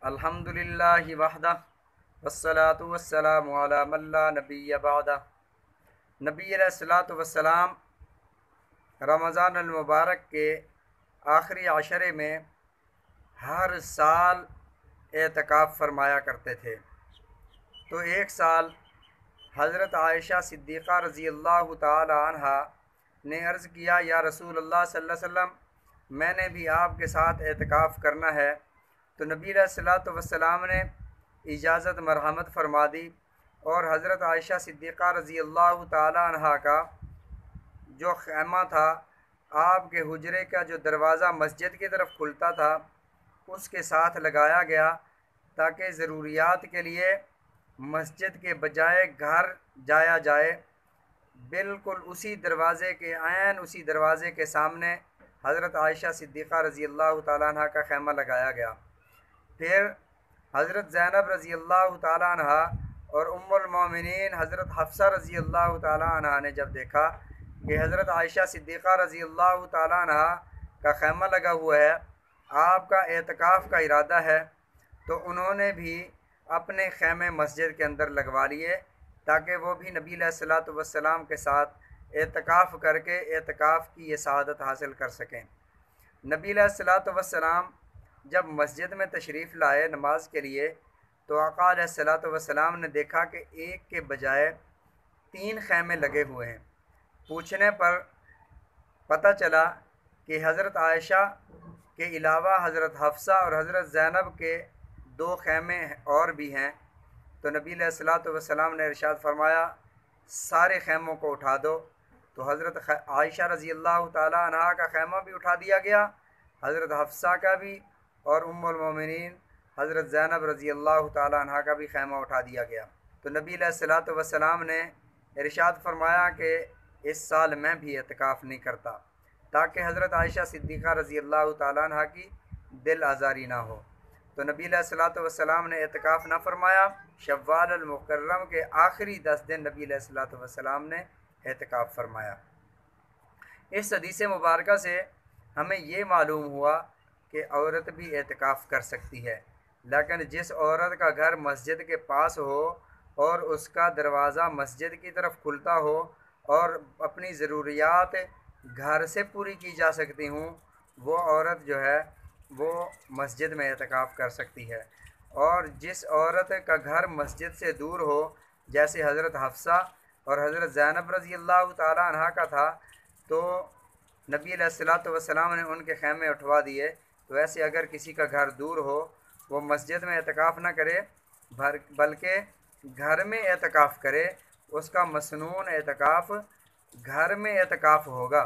अल्हम्दुलिल्लाहि वहदा वस्सलातु वस्सलामु अला मन ला नबिय्य बअदा। नबी अलैहिस्सलातु वस्सलाम रमज़ान अल मुबारक के आखिरी अशरे में हर साल एतकाफ़ फरमाया करते थे। तो एक साल हज़रत आयशा सिद्दीक़ा रज़ी अल्लाह ताला अन्हा ने अर्ज़ किया, या रसूल अल्लाह सल्लल्लाहु अलैहि वसल्लम, मैंने भी आपके साथ एतकाफ़ करना है। तो नबी अलैहिस्सलातु वस्सलाम ने इजाज़त मरहमत फरमा दी और हज़रत आयशा सिद्दीक़ा रज़ी अल्लाह ताला अन्हा का जो ख़ैमा था, आपके हुजरे का जो दरवाज़ा मस्जिद की तरफ खुलता था, उसके साथ लगाया गया ताकि ज़रूरियात के लिए मस्जिद के बजाय घर जाया जाए। बिल्कुल उसी दरवाज़े के उसी दरवाज़े के सामने हज़रत आयशा सिद्दीक़ा रज़ी अल्लाह ताला अन्हा का ख़ैमा लगाया गया। फिर हज़रत ज़ैनब रज़ी अल्लाह ताला अन्हा और उम्मुल मोमिनीन हज़रत हफ्सा रज़ी अल्लाह ताला अन्हा ने जब देखा कि हज़रत आयशा सिद्दीक़ा रज़ी अल्लाह ताला अन्हा का ख़ैमा लगा हुआ है, आपका एतकाफ़ का इरादा है, तो उन्होंने भी अपने ख़ैमे मस्जिद के अंदर लगवा लिए ताकि वो भी नबी अलैहिस्सलातु वस्सलाम के साथ एतकाफ़ करके एतकाफ़ की ये सआदत हासिल कर सकें। नबी अलैहिस्सलातु वस्सलाम जब मस्जिद में तशरीफ़ लाए नमाज के लिए, तो आका अलैहिस्सलातु वस्सलाम ने देखा कि एक के बजाय 3 ख़ैमे लगे हुए हैं। पूछने पर पता चला कि हज़रत आयशा के अलावा हज़रत हफ्सा और हज़रत ज़ैनब के 2 ख़ैमे और भी हैं। तो नबी अलैहिस्सलातु वस्सलाम ने इरशाद फरमाया, सारे ख़ैमों को उठा दो। तो हज़रत आयशा रज़ी अल्लाह ताला अन्हा का ख़ैमा भी उठा दिया गया, हज़रत हफ्सा का भी, और उम्मुल मोमिनीन हज़रत ज़ैनब रज़ी अल्लाह ताला अन्हा का भी ख़ैमा उठा दिया गया। तो नबी अलैहिस्सलातु वस्सलाम ने इरशाद फरमाया कि इस साल मैं भी एतकाफ़ नहीं करता, ताकि हज़रत आयशा सिद्दीक़ा रज़ी अल्लाह ताला अन्हा की दिल आज़ारी ना हो। तो नबी अलैहिस्सलातु वस्सलाम ने एतकाफ़ ना फरमाया। शव्वाल अल मुकर्रम के आखिरी 10 दिन नबी अलैहिस्सलातु वस्सलाम ने एतकाफ़ फरमाया। इस हदीस मुबारक से हमें ये मालूम हुआ कि औरत भी एतकाफ़ कर सकती है, लेकिन जिस औरत का घर मस्जिद के पास हो और उसका दरवाज़ा मस्जिद की तरफ खुलता हो और अपनी ज़रूरियात घर से पूरी की जा सकती हूँ, वो औरत जो है वो मस्जिद में एतकाफ़ कर सकती है। और जिस औरत का घर मस्जिद से दूर हो, जैसे हज़रत हफ्सा और हज़रत ज़ैनब रज़ी अल्लाह ताला अन्हा का था, तो नबी अलैहिस्सलातु वस्सलाम ने उनके ख़ैमे उठवा दिए। तो ऐसे अगर किसी का घर दूर हो, वो मस्जिद में एतकाफ़ ना करे बल्कि घर में एतकाफ़ करे, उसका मसनून एतकाफ़ घर में एतकाफ़ होगा।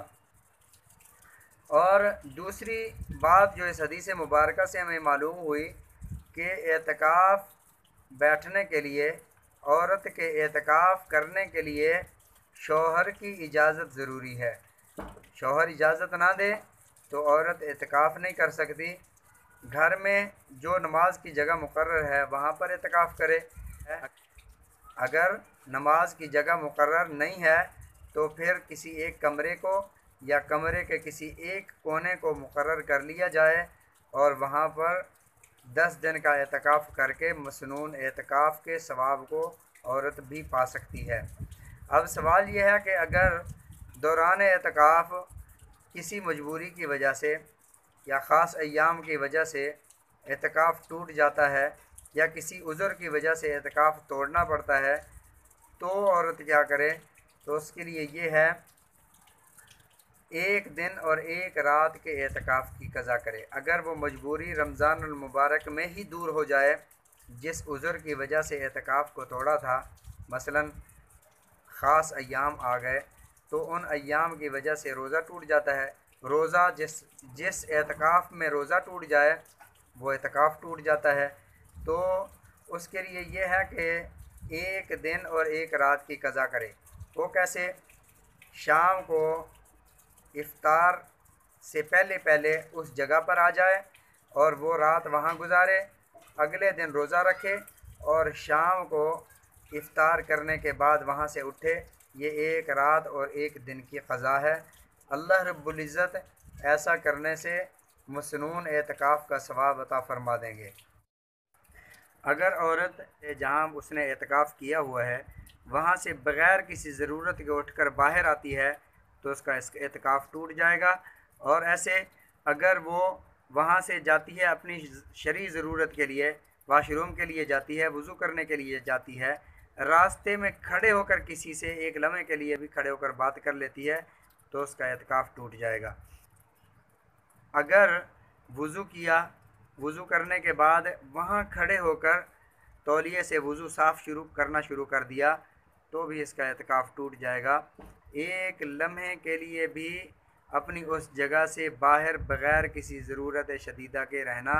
और दूसरी बात जो इस हदीस मुबारक से हमें मालूम हुई कि एतकाफ़ बैठने के लिए, औरत के एतकाफ़ करने के लिए शौहर की इजाज़त ज़रूरी है। शौहर इजाज़त ना दे तो औरत एतकाफ़ नहीं कर सकती। घर में जो नमाज की जगह मुकर्रर है वहाँ पर एतकाफ़ करे। अगर नमाज की जगह मुकर्रर नहीं है तो फिर किसी एक कमरे को या कमरे के किसी एक कोने को मुकर्रर कर लिया जाए और वहाँ पर 10 दिन का एतकाफ़ करके मसनून एतकाफ़ के सवाब को औरत भी पा सकती है। अब सवाल यह है कि अगर दौरान एतकाफ़ किसी मजबूरी की वजह से या ख़ास अय्याम की वजह से एतकाफ़ टूट जाता है या किसी उज़र की वजह से एतकाफ़ तोड़ना पड़ता है, तो औरत क्या करे? तो उसके लिए ये है, 1 दिन और 1 रात के एतकाफ़ की क़ज़ा करे। अगर वो मजबूरी रमज़ान अल मुबारक में ही दूर हो जाए, जिस उज़र की वजह से एतकाफ़ को तोड़ा था, मसलन ख़ास अय्याम आ गए, तो उन अय्याम की वजह से रोज़ा टूट जाता है। रोज़ा जिस एतकाफ़ में रोज़ा टूट जाए वो एतकाफ़ टूट जाता है। तो उसके लिए ये है कि 1 दिन और 1 रात की क़ज़ा करे। वो कैसे? शाम को इफ्तार से पहले पहले उस जगह पर आ जाए और वो रात वहाँ गुजारे, अगले दिन रोज़ा रखे और शाम को इफ्तार करने के बाद वहाँ से उठे। ये 1 रात और 1 दिन की क़ज़ा है। अल्लाह रब्बुल इज़्ज़त ऐसा करने से मसनून एतकाफ़ का सवाब अता फ़रमा देंगे। अगर औरत जहाँ उसने एतकाफ़ किया हुआ है वहाँ से बग़ैर किसी ज़रूरत के उठकर बाहर आती है तो उसका एतकाफ़ टूट जाएगा। और ऐसे अगर वो वहाँ से जाती है अपनी शरई ज़रूरत के लिए, वाशरूम के लिए जाती है, वज़ू करने के लिए जाती है, रास्ते में खड़े होकर किसी से एक लम्हे के लिए भी खड़े होकर बात कर लेती है तो उसका एतकाफ़ टूट जाएगा। अगर वज़ू किया, वज़ू करने के बाद वहाँ खड़े होकर तौलिए से वज़ू साफ़ शुरू कर दिया तो भी इसका एतकाफ़ टूट जाएगा। एक लम्हे के लिए भी अपनी उस जगह से बाहर बग़ैर किसी ज़रूरत शदीदा के रहना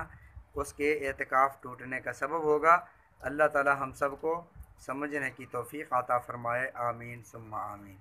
उसके एतकाफ़ टूटने का सबब होगा। अल्लाह ताला हम सब को समझने की तौफ़ीक़ अता फ़रमाए। आमीन सुम्मा आमीन।